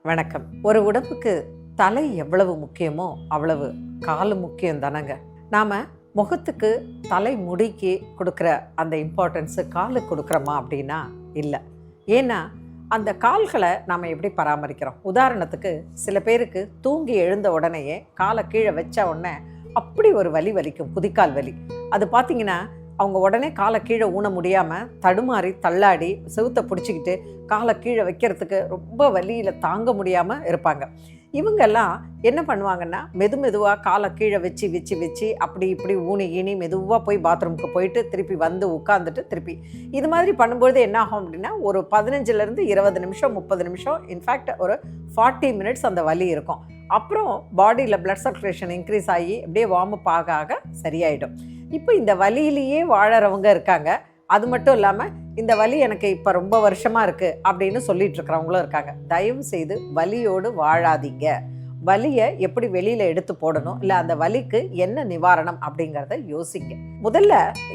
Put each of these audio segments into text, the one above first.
வணக்கம். ஒரு உடம்புக்கு தலை எவ்வளவு முக்கியமோ அவ்வளவு காலு முக்கியம் தானங்க. நாம் முகத்துக்கு தலை முடிக்கு கொடுக்குற அந்த இம்பார்ட்டன்ஸு காலுக்கு கொடுக்குறோமா அப்படின்னா இல்லை. ஏன்னா அந்த கால்களை நாம் எப்படி பராமரிக்கிறோம்? உதாரணத்துக்கு சில பேருக்கு தூங்கி எழுந்த உடனேயே காலை கீழே வச்ச உடனே அப்படி ஒரு வலி வலிக்கும், குதிக்கால் வலி. அது பார்த்திங்கன்னா அவங்க உடனே காலை கீழே ஊன முடியாமல் தடுமாறி தள்ளாடி செவுத்தை பிடிச்சிக்கிட்டு காலை கீழே வைக்கிறதுக்கு ரொம்ப வலியில் தாங்க முடியாமல் இருப்பாங்க. இவங்கெல்லாம் என்ன பண்ணுவாங்கன்னா மெதுவாக காலை கீழே வச்சு அப்படி இப்படி ஊனி மெதுவாக போய் பாத்ரூமுக்கு போயிட்டு திருப்பி வந்து உட்காந்துட்டு திருப்பி இது மாதிரி பண்ணும்பொழுது என்ன ஆகும் அப்படின்னா ஒரு 15 to 20 நிமிஷம் 30 நிமிஷம் இன்ஃபேக்ட் ஒரு 40 மினிட்ஸ் அந்த வலி இருக்கும். அப்புறம் பாடியில் பிளட் சர்க்குலேஷன் இன்க்ரீஸ் ஆகி அப்படியே வார்ம் அப் ஆக சரியாயிடும். இப்போ இந்த வலியிலேயே வாழறவங்க இருக்காங்க. அது மட்டும் இல்லாமல் இந்த வலி எனக்கு இப்போ ரொம்ப வருஷமாக இருக்குது அப்படின்னு சொல்லிட்டு இருக்கிறவங்களும் இருக்காங்க. தயவு செய்து வலியோடு வாழாதீங்க. வலியை எப்படி வெளியில் எடுத்து போடணும், இல்லை அந்த வலிக்கு என்ன நிவாரணம் அப்படிங்கிறத யோசிங்க. முதல்ல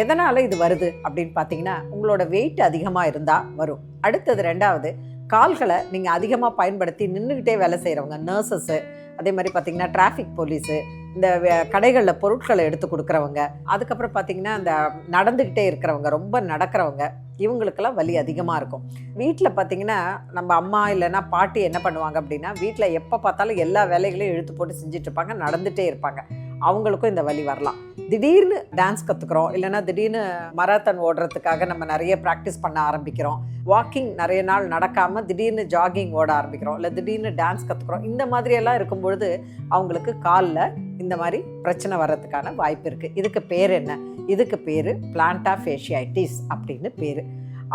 எதனால் இது வருது அப்படின்னு பார்த்தீங்கன்னா உங்களோட வெயிட் அதிகமாக இருந்தால் வரும். அடுத்தது ரெண்டாவது, கால்களை நீங்கள் அதிகமாக பயன்படுத்தி நின்றுக்கிட்டே வேலை செய்கிறவங்க, நர்சஸ்ஸு, அதே மாதிரி பார்த்திங்கன்னா டிராஃபிக் போலீஸு, இந்த கடைகளில் பொருட்களை எடுத்து கொடுக்குறவங்க, அதுக்கப்புறம் பார்த்திங்கன்னா இந்த நடந்துக்கிட்டே இருக்கிறவங்க, ரொம்ப நடக்கிறவங்க, இவங்களுக்கெல்லாம் வலி அதிகமாக இருக்கும். வீட்டில் பார்த்திங்கன்னா நம்ம அம்மா இல்லைன்னா பாட்டி என்ன பண்ணுவாங்க அப்படின்னா வீட்டில் எப்போ பார்த்தாலும் எல்லா வேலைகளையும் இழுத்து போட்டு செஞ்சிட்ருப்பாங்க, நடந்துகிட்டே இருப்பாங்க. அவங்களுக்கும் இந்த வலி வரலாம். திடீர்னு டான்ஸ் கற்றுக்குறோம், இல்லைன்னா திடீர்னு மராத்தான் ஓடுறதுக்காக நம்ம நிறைய ப்ராக்டிஸ் பண்ண ஆரம்பிக்கிறோம், வாக்கிங் நிறைய நாள் நடக்காமல் திடீர்னு ஜாகிங் ஓட ஆரம்பிக்கிறோம், இல்லை திடீர்னு டான்ஸ் கற்றுக்குறோம். இந்த மாதிரியெல்லாம் இருக்கும்பொழுது அவங்களுக்கு காலில் இந்த மாதிரி பிரச்சனை வர்றதுக்கான வாய்ப்பு இருக்குது. இதுக்கு பேர் என்ன? இதுக்கு பேர் பிளான்டா ஃபேஷியாட்டிஸ் அப்படின்னு பேர்.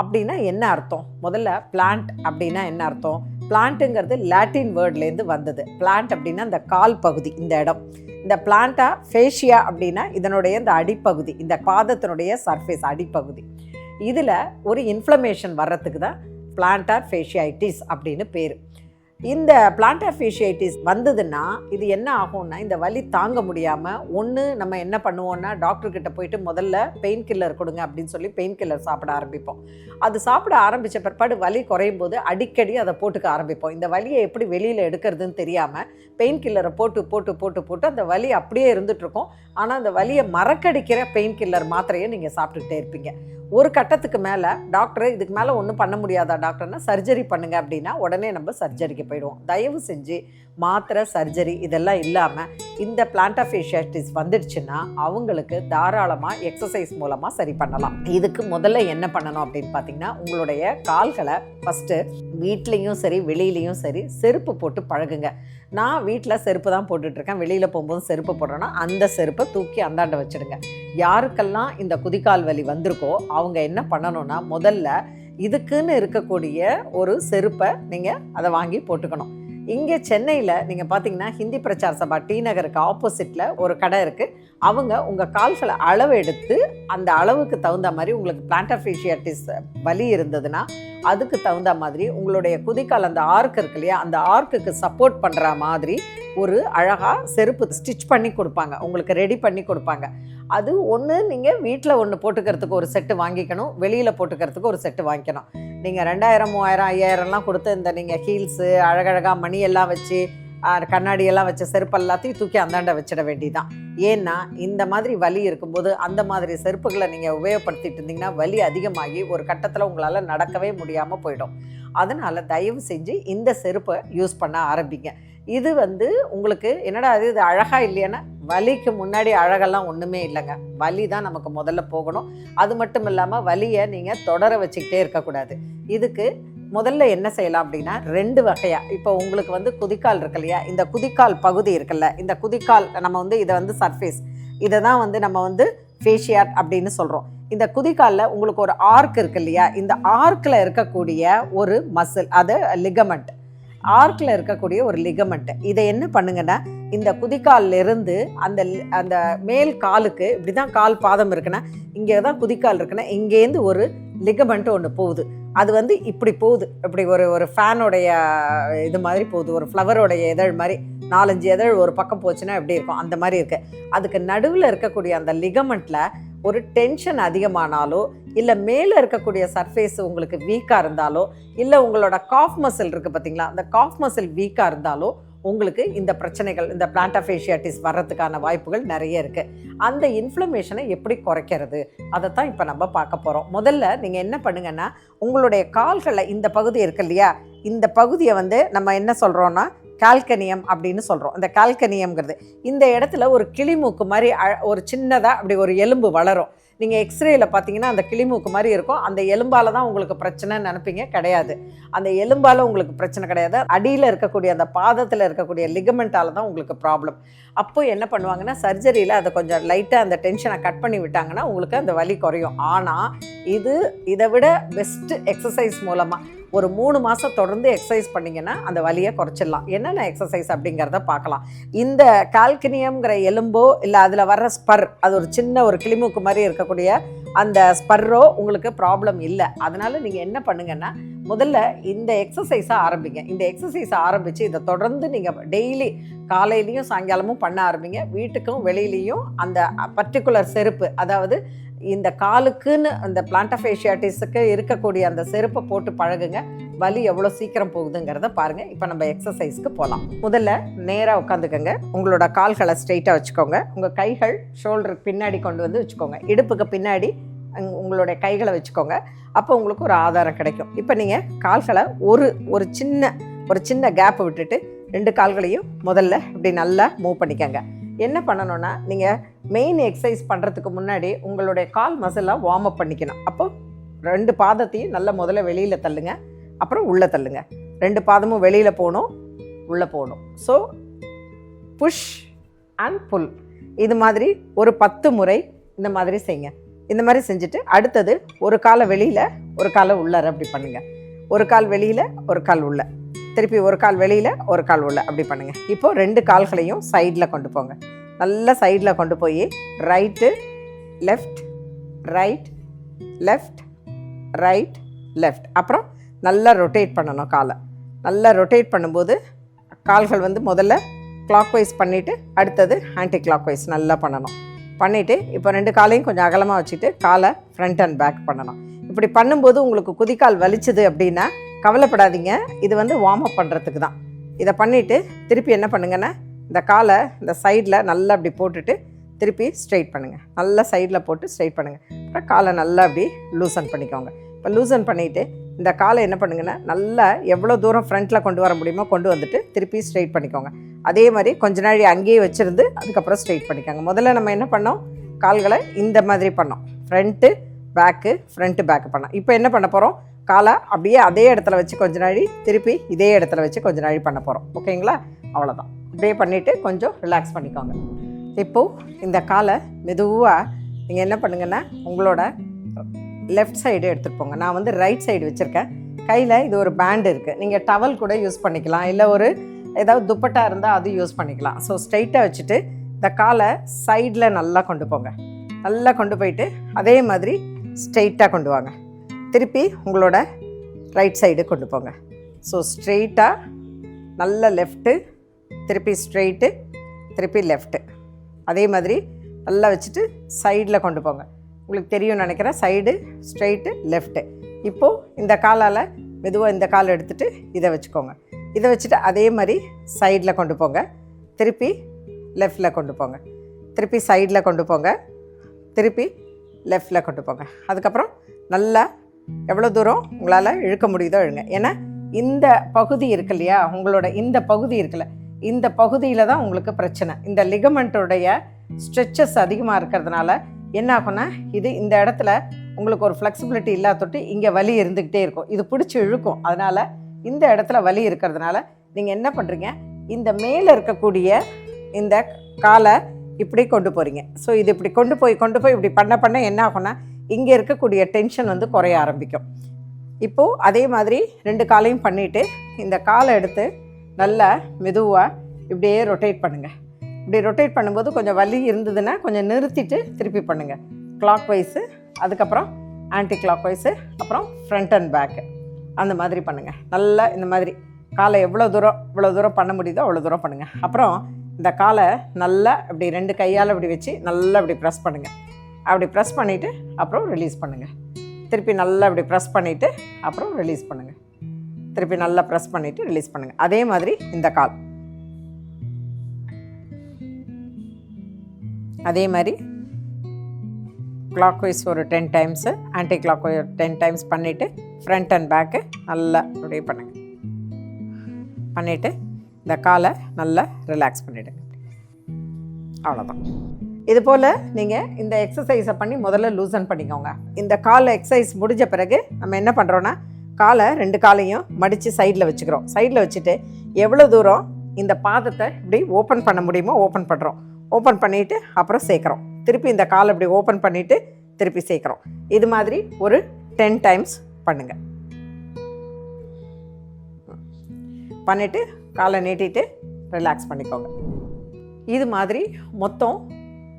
அப்படின்னா என்ன அர்த்தம்? முதல்ல பிளான்ட் அப்படின்னா என்ன அர்த்தம்? பிளான்ட்டுங்கிறது லாட்டின் வேர்ட்லேருந்து வந்தது. பிளான்ட் அப்படின்னா இந்த கால் பகுதி, இந்த இடம். இந்த பிளான்டா ஃபேஷியா அப்படின்னா இதனுடைய இந்த அடிப்பகுதி, இந்த பாதத்தினுடைய சர்ஃபேஸ் அடிப்பகுதி. இதில் ஒரு இன்ஃப்ளமேஷன் வர்றதுக்கு தான் பிளான்டா ஃபேஷியாட்டிஸ் அப்படின்னு பேர். இந்த பிளான்டா ஃபேஷியாட்டிஸ் வந்ததுன்னா இது என்ன ஆகும்னா இந்த வலி தாங்க முடியாமல் ஒன்று நம்ம என்ன பண்ணுவோம்னா டாக்டர்கிட்ட போயிட்டு முதல்ல பெயின் கில்லர் கொடுங்க அப்படின்னு சொல்லி பெயின் கில்லர் சாப்பிட ஆரம்பிப்போம். அது சாப்பிட ஆரம்பித்த பிற்பாடு வலி குறையும் போது அடிக்கடி அதை போட்டுக்க ஆரம்பிப்போம். இந்த வலியை எப்படி வெளியில் எடுக்கிறதுன்னு தெரியாமல் பெயின் கில்லரை போட்டு அந்த வலி அப்படியே இருந்துகிட்ருக்கோம். ஆனால் அந்த வலியை மறக்கடிக்கிற பெயின் கில்லர் மாத்திரையை நீங்கள் சாப்பிட்டுக்கிட்டே இருப்பீங்க. ஒரு கட்டத்துக்கு மேலே டாக்டர் இதுக்கு மேலே ஒன்றும் பண்ண முடியாதா டாக்டர்னா சர்ஜரி பண்ணுங்க அப்படின்னா உடனே நம்ம சர்ஜரிக்கு போயிடுவோம். தயவு செஞ்சு மாத்திரை, சர்ஜரி இதெல்லாம் இல்லாமல் இந்த பிளான்டா ஃபேஷியாட்டிஸ் வந்துடுச்சுன்னா அவங்களுக்கு தாராளமாக எக்ஸசைஸ் மூலமாக சரி பண்ணலாம். இதுக்கு முதல்ல என்ன பண்ணணும் அப்படின்னு பார்த்தீங்கன்னா உங்களுடைய கால்களை ஃபஸ்ட்டு வீட்லேயும் சரி வெளியிலையும் சரி செருப்பு போட்டு பழகுங்க. நான் வீட்டில் செருப்பு தான் போட்டுட்ருக்கேன், வெளியில் போகும்போது செருப்பு போடுறேன்னா அந்த செருப்பை தூக்கி அந்தாண்ட வச்சுடுங்க. யாருக்கெல்லாம் இந்த குதிக்கால் வலி வந்திருக்கோ அவங்க என்ன பண்ணணும்னா முதல்ல இதுக்குன்னு இருக்கக்கூடிய ஒரு செருப்பை நீங்கள் அதை வாங்கி போட்டுக்கணும். இங்கே சென்னையில் நீங்கள் பார்த்தீங்கன்னா ஹிந்தி பிரச்சார சபா டி நகருக்கு ஆப்போசிட்டில் ஒரு கடை இருக்குது. அவங்க உங்கள் கால்களை அளவு எடுத்து அந்த அளவுக்கு தகுந்த மாதிரி உங்களுக்கு பிளான்டா ஃபேஷியாட்டிஸ் வலி இருந்ததுன்னா அதுக்கு தகுந்த மாதிரி உங்களுடைய குதிக்கால் அந்த ஆர்க் இருக்கு இல்லையா, அந்த ஆர்க்குக்கு சப்போர்ட் பண்ணுற மாதிரி ஒரு அழகாக செருப்பு ஸ்டிச் பண்ணி கொடுப்பாங்க, உங்களுக்கு ரெடி பண்ணி கொடுப்பாங்க. அது ஒன்று நீங்கள் வீட்டில் ஒன்று போட்டுக்கிறதுக்கு ஒரு செட்டு வாங்கிக்கணும், வெளியில் போட்டுக்கிறதுக்கு ஒரு செட்டு வாங்கிக்கணும். நீங்கள் 2000, 3000, 5000லாம் கொடுத்து இந்த நீங்கள் ஹீல்ஸு அழகழகாக மணியெல்லாம் வச்சு கண்ணாடியெல்லாம் வச்ச செருப்பு எல்லாத்தையும் தூக்கி அந்தாண்ட வச்சிட வேண்டிதான். ஏன்னா இந்த மாதிரி வலி இருக்கும்போது அந்த மாதிரி செருப்புகளை நீங்கள் உபயோகப்படுத்திட்டு இருந்தீங்கன்னா வலி அதிகமாகி ஒரு கட்டத்தில் உங்களால் நடக்கவே முடியாமல் போயிடும். அதனால் தயவு செஞ்சு இந்த செருப்பை யூஸ் பண்ண ஆரம்பிங்க. இது உங்களுக்கு என்னடா இது அழகாக இல்லையானா, வலிக்கு முன்னாடி அழகெல்லாம் ஒன்றுமே இல்லைங்க. வலி தான் நமக்கு முதல்ல போகணும். அது மட்டும் இல்லாமல் வலியை நீங்கள் தொடர வச்சுக்கிட்டே இருக்கக்கூடாது. இதுக்கு முதல்ல என்ன செய்யலாம் அப்படின்னா 2 வகையாக. இப்போ உங்களுக்கு குதிக்கால் இருக்கு இல்லையா, இந்த குதிக்கால் பகுதி இருக்குல்ல, இந்த குதிக்கால் நம்ம இதை சர்ஃபேஸ், இதை தான் நம்ம ஃபேஷியாட் அப்படின்னு சொல்கிறோம். இந்த குதிக்காலில் உங்களுக்கு ஒரு ஆர்க் இருக்கு இல்லையா, இந்த ஆர்க்கில் இருக்கக்கூடிய ஒரு மசில், அது லிகமெண்ட், ஆர்க்கில் இருக்கக்கூடிய ஒரு லிகமெண்ட். இதை என்ன பண்ணுங்கன்னா இந்த குதிக்காலிலிருந்து அந்த அந்த மேல் காலுக்கு இப்படி தான் கால் பாதம் இருக்குன்னா இங்கே தான் குதிக்கால் இருக்குன்னா இங்கேருந்து ஒரு லிகமெண்ட் ஒன்று போகுது. அது இப்படி போகுது, இப்படி ஒரு ஃபேனோடைய இது மாதிரி போகுது, ஒரு ஃப்ளவரோடைய இதழ் மாதிரி 4-5 இதழ் ஒரு பக்கம் போச்சுன்னா எப்படி இருக்கும் அந்த மாதிரி இருக்குது. அதுக்கு நடுவில் இருக்கக்கூடிய அந்த லிகமெண்ட்டில் ஒரு டென்ஷன் அதிகமானாலோ இல்லை மேலே இருக்கக்கூடிய சர்ஃபேஸ் உங்களுக்கு வீக்காக இருந்தாலோ, இல்லை உங்களோட காஃப் மசில் இருக்குது பார்த்தீங்களா, அந்த காஃப் மசில் வீக்காக இருந்தாலோ உங்களுக்கு இந்த பிரச்சனைகள், இந்த பிளான்டர் ஃபேஷியாட்டிஸ் வர்றதுக்கான வாய்ப்புகள் நிறைய இருக்குது. அந்த இன்ஃப்ளமேஷனை எப்படி குறைக்கிறது, அதை தான் இப்போ நம்ம பார்க்க போகிறோம். முதல்ல நீங்கள் என்ன பண்ணுங்கன்னா, உங்களுடைய கால்களில் இந்த பகுதி இருக்கு இல்லையா, இந்த பகுதியை வந்து நம்ம என்ன சொல்கிறோன்னா கால்கனியம் அப்படின்னு சொல்கிறோம். இந்த கால்கனியம்ங்கிறது இந்த இடத்துல ஒரு கிளிமூக்கு மாதிரி ஒரு சின்னதாக அப்படி ஒரு எலும்பு வளரும். நீங்கள் எக்ஸ்ரேயில் பார்த்தீங்கன்னா அந்த கிளிமூக்கு மாதிரி இருக்கும். அந்த எலும்பால் தான் உங்களுக்கு பிரச்சனைன்னு நினைப்பீங்க, கிடையாது. அந்த எலும்பால் உங்களுக்கு பிரச்சனை கிடையாது. அடியில் இருக்கக்கூடிய அந்த பாதத்தில் இருக்கக்கூடிய லிகமெண்ட்டால் தான் உங்களுக்கு ப்ராப்ளம். அப்போ என்ன பண்ணுவாங்கன்னா, சர்ஜரியில் அதை கொஞ்சம் லைட்டாக அந்த டென்ஷனை கட் பண்ணி விட்டாங்கன்னா உங்களுக்கு அந்த வலி குறையும். ஆனால் இதை விட பெஸ்ட்டு எக்ஸசைஸ் மூலமாக ஒரு 3 மாதம் தொடர்ந்து எக்ஸசைஸ் பண்ணிங்கன்னா அந்த வலியை குறைச்சிடலாம். என்னென்ன எக்ஸசைஸ் அப்படிங்கிறத பார்க்கலாம். இந்த கால்கனியம்ங்கிற எலும்போ இல்லை அதில் வர்ற ஸ்பர், அது ஒரு சின்ன ஒரு கிளிமூக்கு மாதிரி இருக்கக்கூடிய அந்த ஸ்பர்ரோ உங்களுக்கு ப்ராப்ளம் இல்லை. அதனால் நீங்கள் என்ன பண்ணுங்கன்னா, முதல்ல இந்த எக்ஸசைஸை ஆரம்பிங்க. இந்த எக்ஸசைஸை ஆரம்பித்து இதை தொடர்ந்து நீங்கள் டெய்லி காலையிலையும் சாயங்காலமும் பண்ண ஆரம்பிங்க. வீட்டுக்கும் வெளியிலையும் அந்த பர்டிகுலர் செருப்பு, அதாவது இந்த காலுக்குன்னு அந்த பிளான்டர் ஃபேஷியாட்டிஸுக்கு இருக்கக்கூடிய அந்த செருப்பை போட்டு பழகுங்க. வலி எவ்வளோ சீக்கிரம் போகுதுங்கிறத பாருங்கள். இப்போ நம்ம எக்ஸசைஸ்க்கு போகலாம். முதல்ல நேராக உட்காந்துக்கோங்க. உங்களோட கால்களை ஸ்ட்ரெயிட்டாக வச்சுக்கோங்க. உங்கள் கைகள் ஷோல்டருக்கு பின்னாடி கொண்டு வந்து வச்சுக்கோங்க. இடுப்புக்கு பின்னாடி உங்களுடைய கைகளை வச்சுக்கோங்க. அப்போ உங்களுக்கு ஒரு ஆதாரம் கிடைக்கும். இப்போ நீங்கள் கால்களை ஒரு சின்ன கேப் விட்டுட்டு 2 கால்களையும் முதல்ல இப்படி நல்லா மூவ் பண்ணிக்கோங்க. என்ன பண்ணணும்னா, நீங்கள் மெயின் எக்ஸசைஸ் பண்ணுறதுக்கு முன்னாடி உங்களுடைய கால் மசிலாக வார்ம் அப் பண்ணிக்கணும். அப்போது 2 பாதத்தையும் நல்லா முதல்ல வெளியில் தள்ளுங்க, அப்புறம் உள்ளே தள்ளுங்க. 2 பாதமும் வெளியில் போகணும், உள்ளே போகணும். ஸோ புஷ் அண்ட் புல், இது மாதிரி ஒரு 10 முறை இந்த மாதிரி செய்யுங்க. இந்த மாதிரி செஞ்சுட்டு அடுத்தது ஒரு காலை வெளியில் ஒரு காலை உள்ளார அப்படி பண்ணுங்கள். ஒரு கால் வெளியில் ஒரு கால் உள்ள, திருப்பி ஒரு கால் வெளியில் ஒரு கால் உள்ள, அப்படி பண்ணுங்கள். இப்போது 2 கால்களையும் சைடில் கொண்டு போங்க. நல்லா சைடில் கொண்டு போய் right left right left right left, அப்புறம் நல்லா ரொட்டேட் பண்ணணும். காலை நல்லா ரொட்டேட் பண்ணும்போது கால்கள் வந்து முதல்ல கிளாக் வைஸ் பண்ணிவிட்டு அடுத்தது ஆன்டி கிளாக் வைஸ் நல்லா பண்ணணும். பண்ணிவிட்டு இப்போ 2 காலையும் கொஞ்சம் அகலமாக வச்சுட்டு காலை ஃப்ரண்ட் அண்ட் பேக் பண்ணணும். இப்படி பண்ணும்போது உங்களுக்கு குதிக்கால் வலிச்சுது அப்படின்னா கவலைப்படாதீங்க, இது வந்து வார்ம் அப் பண்ணுறதுக்கு தான். இதை பண்ணிவிட்டு திருப்பி என்ன பண்ணுங்கன்னா, இந்த காலை இந்த சைடில் நல்லா அப்படி போட்டுட்டு திருப்பி ஸ்ட்ரைட் பண்ணுங்கள். நல்லா சைடில் போட்டு ஸ்ட்ரைட் பண்ணுங்கள். அப்புறம் காலை நல்லா அப்படி லூசன் பண்ணிக்கோங்க. இப்போ லூசன் பண்ணிவிட்டு இந்த காலை என்ன பண்ணுங்கன்னா, நல்லா எவ்வளோ தூரம் ஃப்ரண்ட்டில் கொண்டு வர முடியுமோ கொண்டு வந்துட்டு திருப்பி ஸ்ட்ரைட் பண்ணிக்கோங்க. அதே மாதிரி கொஞ்ச நாள் அங்கேயே வச்சுருந்து அதுக்கப்புறம் ஸ்ட்ரைட் பண்ணிக்கோங்க. முதல்ல நம்ம என்ன பண்ணோம், கால்களை இந்த மாதிரி பண்ணோம், ஃப்ரண்ட்டு பேக்கு ஃப்ரண்ட்டு பேக்கு பண்ணோம். இப்போ என்ன பண்ண போகிறோம், காலை அப்படியே அதே இடத்துல வச்சு கொஞ்ச நாள் திருப்பி இதே இடத்துல வச்சு கொஞ்ச நாள் பண்ண போகிறோம். ஓகேங்களா? அவ்வளோதான். இப்படியே பண்ணிவிட்டு கொஞ்சம் ரிலாக்ஸ் பண்ணிக்கோங்க. இப்போது இந்த காலை மெதுவாக நீங்கள் என்ன பண்ணுங்கன்னா, உங்களோட லெஃப்ட் சைடு எடுத்துகிட்டு போங்க. நான் வந்து ரைட் சைடு வச்சுருக்கேன். கையில் இது ஒரு பேண்டு இருக்குது, நீங்கள் டவல் கூட யூஸ் பண்ணிக்கலாம், இல்லை ஒரு ஏதாவது துப்பட்டா இருந்தால் அது யூஸ் பண்ணிக்கலாம். ஸோ ஸ்ட்ரைட்டாக வச்சுட்டு இந்த காலை சைடில் நல்லா கொண்டு போங்க. நல்லா கொண்டு போயிட்டு அதே மாதிரி ஸ்ட்ரெயிட்டாக கொண்டு வாங்க. திருப்பி உங்களோட ரைட் சைடு கொண்டு போங்க. ஸோ ஸ்ட்ரெயிட்டாக நல்ல லெஃப்ட்டு, திருப்பி ஸ்ட்ரெயிட்டு, திருப்பி லெஃப்ட்டு, அதே மாதிரி நல்லா வச்சுட்டு சைடில் கொண்டு போங்க. உங்களுக்கு தெரியும் நினைக்கிறேன், சைடு ஸ்ட்ரெயிட்டு லெஃப்ட்டு. இப்போது இந்த காலால் மெதுவாக இந்த கால் எடுத்துகிட்டு இதை வச்சுக்கோங்க. இதை வச்சுட்டு அதே மாதிரி சைடில் கொண்டு போங்க. திருப்பி லெஃப்டில் கொண்டு போங்க. திருப்பி சைடில் கொண்டு போங்க. திருப்பி லெஃப்டில் கொண்டு போங்க. அதுக்கப்புறம் நல்லா எவ்வளோ தூரம் உங்களால் இழுக்க முடியுதோ இழுங்க. ஏன்னா இந்த பகுதி இருக்கு இல்லையா, உங்களோட இந்த பகுதி இருக்குல்ல, இந்த பகுதியில் தான் உங்களுக்கு பிரச்சனை. இந்த லிகமெண்ட்டோடைய ஸ்ட்ரெச்சஸ் அதிகமாக இருக்கிறதுனால என்ன ஆகும்னா, இது இந்த இடத்துல உங்களுக்கு ஒரு ஃப்ளெக்சிபிலிட்டி இல்லாதொட்டு இங்கே வலி இருந்துக்கிட்டே இருக்கும். இது பிடிச்சி இழுக்கும். அதனால் இந்த இடத்துல வலி இருக்கிறதுனால நீங்கள் என்ன பண்ணுறீங்க, இந்த மேலே இருக்கக்கூடிய இந்த காலை இப்படி கொண்டு போகிறீங்க. ஸோ இது இப்படி கொண்டு போய் இப்படி பண்ண என்ன ஆகும்னா, இங்கே இருக்கக்கூடிய டென்ஷன் வந்து குறைய ஆரம்பிக்கும். இப்போது அதே மாதிரி 2 காலையும் பண்ணிவிட்டு இந்த காலை எடுத்து நல்லா மெதுவாக இப்படியே ரொட்டேட் பண்ணுங்கள். இப்படி ரொட்டேட் பண்ணும்போது கொஞ்சம் வலி இருந்ததுன்னா கொஞ்சம் நிறுத்திட்டு திருப்பி பண்ணுங்கள். கிளாக் வைஸு, அதுக்கப்புறம் ஆன்டி கிளாக் வைஸு, அப்புறம் ஃப்ரண்ட் அண்ட் பேக்கு, அந்த மாதிரி பண்ணுங்கள். நல்லா இந்த மாதிரி காலை இவ்வளோ தூரம் பண்ண முடியுதோ அவ்வளோ தூரம் பண்ணுங்கள். அப்புறம் இந்த காலை நல்லா இப்படி 2 கையால் இப்படி வச்சு நல்லா இப்படி ப்ரெஸ் பண்ணுங்கள். அப்படி ப்ரெஸ் பண்ணிவிட்டு அப்புறம் ரிலீஸ் பண்ணுங்கள். திருப்பி நல்லா அப்படி ப்ரெஸ் பண்ணிவிட்டு அப்புறம் ரிலீஸ் பண்ணுங்கள். திருப்பி நல்லா ப்ரெஸ் பண்ணிவிட்டு ரிலீஸ் பண்ணுங்கள். அதே மாதிரி இந்த கால் அதே மாதிரி கிளாக் வைஸ் ஒரு 10 times, anti clockwise 10 times பண்ணிவிட்டு ஃப்ரண்ட் அண்ட் பேக்கு நல்லா அப்படியே பண்ணுங்கள். பண்ணிவிட்டு இந்த காலை நல்லா ரிலாக்ஸ் பண்ணிவிடுங்க. அவ்வளோதான். இது போல் நீங்கள் இந்த எக்ஸசைஸை பண்ணி முதல்ல லூசன் பண்ணிக்கோங்க. இந்த கால் எக்ஸசைஸ் முடிஞ்ச பிறகு நம்ம என்ன பண்ணுறோன்னா, காலை 2 காலையும் மடித்து சைடில் வச்சுக்கிறோம். சைடில் வச்சுட்டு எவ்வளோ தூரம் இந்த பாதத்தை இப்படி ஓப்பன் பண்ண முடியுமோ ஓப்பன் பண்ணுறோம். ஓப்பன் பண்ணிவிட்டு அப்புறம் சேர்க்குறோம். திருப்பி இந்த காலை இப்படி ஓப்பன் பண்ணிவிட்டு திருப்பி சேர்க்குறோம். இது மாதிரி ஒரு 10 டைம்ஸ் பண்ணுங்கள். பண்ணிவிட்டு காலை நீட்டிட்டு ரிலாக்ஸ் பண்ணிக்கோங்க. இது மாதிரி மொத்தம்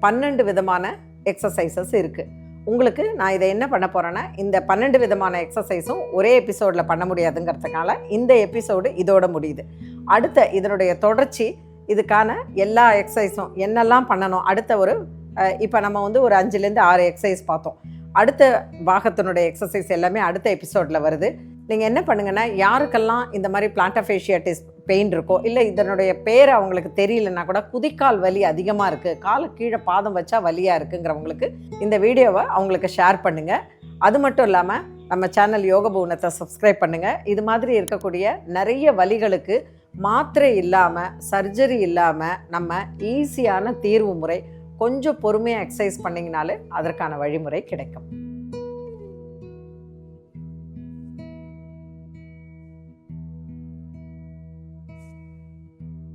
12 விதமான எக்ஸசைசஸ் இருக்குது. உங்களுக்கு நான் இதை என்ன பண்ண போகிறேன்னா, இந்த 12 விதமான எக்ஸசைஸும் ஒரே எபிசோடில் பண்ண முடியாதுங்கிறதுனால இந்த எபிசோடு இதோட முடியுது. அடுத்த இதனுடைய தொடர்ச்சி, இதுக்கான எல்லா எக்ஸசைஸும் என்னெல்லாம் பண்ணணும், அடுத்த ஒரு இப்போ நம்ம வந்து ஒரு 5லேருந்து 6 எக்ஸசைஸ் பார்த்தோம். அடுத்த பாகத்தினுடைய எக்ஸசைஸ் எல்லாமே அடுத்த எபிசோடில் வருது. நீங்கள் என்ன பண்ணுங்கன்னா, யாருக்கெல்லாம் இந்த மாதிரி பிளான்டர் ஃபேஷியாட்டிஸ் பெயின் இருக்கோ, இல்லை இதனுடைய பேர் அவங்களுக்கு தெரியலன்னா கூட குதிக்கால் வலி அதிகமாக இருக்குது, காலை கீழே பாதம் வச்சா வலியாக இருக்குங்கிறவங்களுக்கு இந்த வீடியோவை அவங்களுக்கு ஷேர் பண்ணுங்கள். அது மட்டும் இல்லாமல் நம்ம சேனல் யோக புவனத்தை சப்ஸ்கிரைப் பண்ணுங்கள். இது மாதிரி இருக்கக்கூடிய நிறைய வலிகளுக்கு மாத்திரை இல்லாமல், சர்ஜரி இல்லாமல் நம்ம ஈஸியான தீர்வு முறை, கொஞ்சம் பொறுமையாக எக்ஸசைஸ் பண்ணிங்கனாலே அதற்கான வழிமுறை கிடைக்கும்.